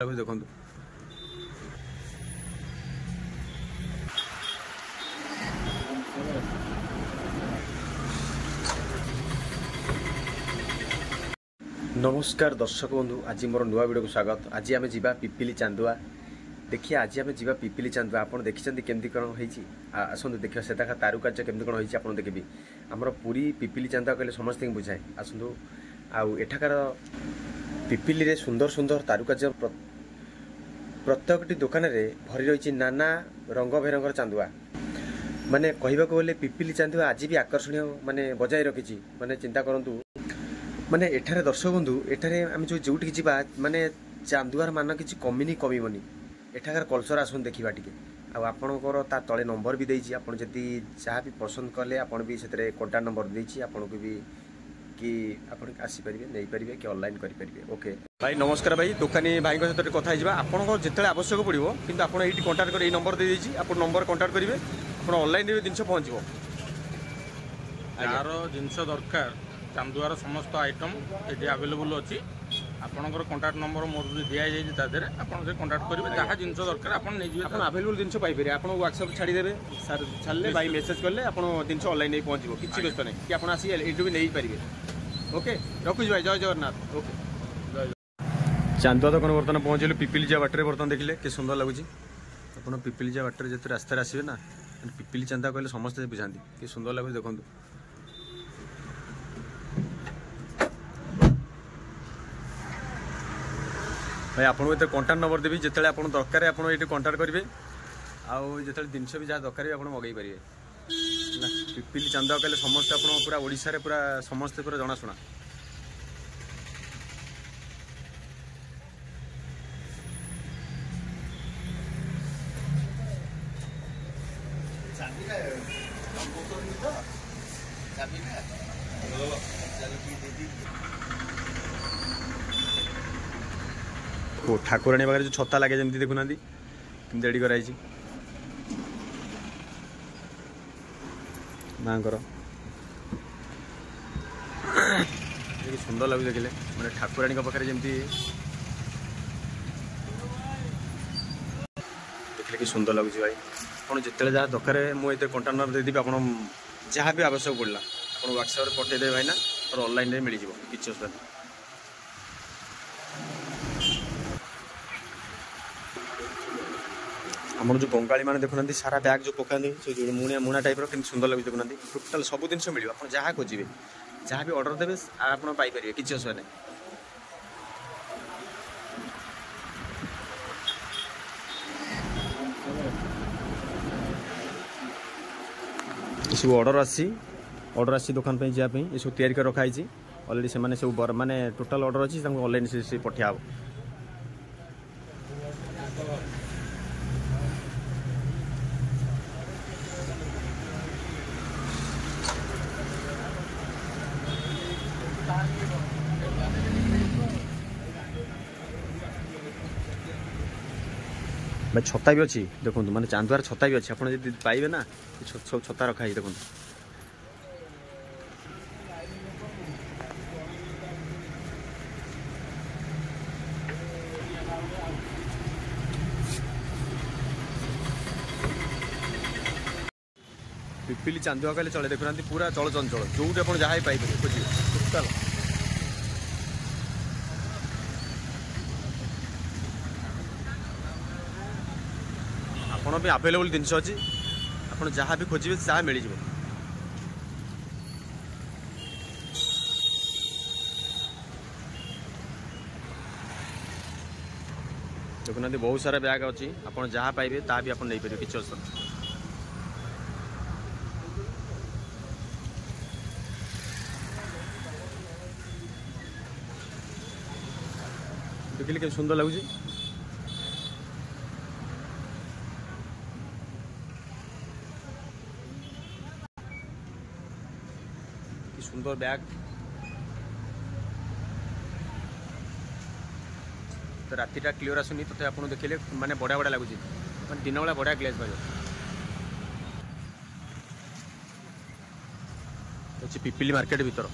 देखो नमस्कार दर्शक बंधु, आज मोर नुआ वीडियो को स्वागत। आज आम जा पिपिली चांदुआ देखिए। आज आम जा पिपिली चांदुआ आप देखते केमती कौन होती आसतु देखिए से तारुकार्य केमती कौन होती आप देखिए। आमर पूरी पिपिली चांदुआ कहले समस्त बुझाए आसतु आठाकार पिपिली रे सुंदर सुंदर तारुकार्य प्रत्येकटी दुकान रे भरी रही नाना रंग बेरंगर चांदुआ माने कहवाक गले पिपिली चांदुआ आज भी आकर्षणीय माने बजाय रखी। माने चिंता करंतु माने एठारे दर्शक बंधु एठारे आम जो जा माने चांदुआर मान किसी कमिनी कमिबनी। एठाकार कल्चर आसन देखा टी आपणकर ता तले नंबर भी देछि। आपन जदि जहाँ भी पसंद कले आपन भी से कॉन्टाक्ट नंबर देछि आपन को भी कि आपन आसी परिबे नहीं परिबे कि ऑनलाइन करि परिबे। ओके भाई नमस्कार भाई, दुकानी भाई सहित कथा हिजा आपन जिते आवश्यक पड़ो कि आप ये कॉन्टाक्ट कर नंबर दे देछि आप नंबर कॉन्टाक्ट करेंगे आप ऑनलाइन रे जिनस पहुँचो यार जिनस दरकार चांदुआर समस्त आइटम ये अवेलेबल अच्छी। आपंकर कॉन्टाक्ट नंबर मोर दिया जाए आप कॉन्टाक्ट करेंगे जहाँ जिन दरकार आप अवेलेबल जिन पाइपर आप व्हाट्सएप छाड़देवे छाड़े भाई मेसेज कले आप जिन ऑनलाइन नहीं पहुँचो किसी व्यस्त नहीं कि आप आसी एठू भी नहीं पारे। ओके रखुच भाई, जय जगन्नाथ। ओके चांदुआ दुकान बर्तमान पहुँचल पिपिली जा बाटर बर्तमान देखिले कि सुंदर लगुच। आप पिपिली जा बाटर जो रास्तार आसवे ना पिपिली चांदुआ कहले समस्ते बुझाती कि सुंदर लगुच। देखो भाई आपको ये कॉन्टाक्ट नंबर देवी जिते आप दरकार आप ये कॉन्टाक्ट करेंगे आउ जो जिनस भी जहाँ दरकार आप मगई पारे। पिपिली चांदुआ कहले समस्त आप पूरा ओडिशा रे पूरा समस्ते पूरा जनाशुना। ठाकुराणी पाखे जो छता लगे जमी देखुना रेडी कराई माँ सुंदर लगुच देखिले मैंने ठाकुराणी पाखे जमी देखिले कि सुंदर लगुच। भाई आप जिते जहाँ दरकार मुझे कॉन्टाक्ट नंबर देदेवी आप जहाँ भी आवश्यक पड़ा आप व्हाट्सएप पठेदेवे भाई ना और ऑनलाइन रे मिल जाव किसी असुविधा नहीं। आमर जो बंगाली मैंने देखुना सारा बैग जो पकाती जो मुणिया मुणा टाइप कि सुंदर लगे देखुना टोटाल सब जिन मिले आप जहाँ खोजे जहाँ भी ऑर्डर देवे आपरे किसी असुविधा नहीं। सब ऑर्डर आसी दुकान पे जावाई ये सब तैयारी कर रखाई अलरेडी से माने सब माने टोटाल ऑर्डर अच्छी ऑनलाइन से पठा हम। भाई छता भी अच्छी देखो माने चांदुआर छता भी अच्छी आप पाइबे ना सब छता रखाई देखो। पिपिली चांदुआ कहले चले देखुना पूरा चल चंचल जो आप जहाँ पाइबे खोजे टोटाल आप भी अवेलेबल जिनस अच्छी आप जहाँ भी खोजे जहाँ मिल जाए। देखुना बहुत सारा बैग अच्छी आप जहाँ पाइबे ता भी आप नहीं पारे किसी असुविधा। देखिए कि सुंदर लगुच। सुंदर बैग तो रातिटा क्लीयर आसुनी तो आप देखिले माने बढ़िया बढ़िया लगुच मैं दिन बेला बढ़िया ग्लेज पाइब पिपिली मार्केट भीतर।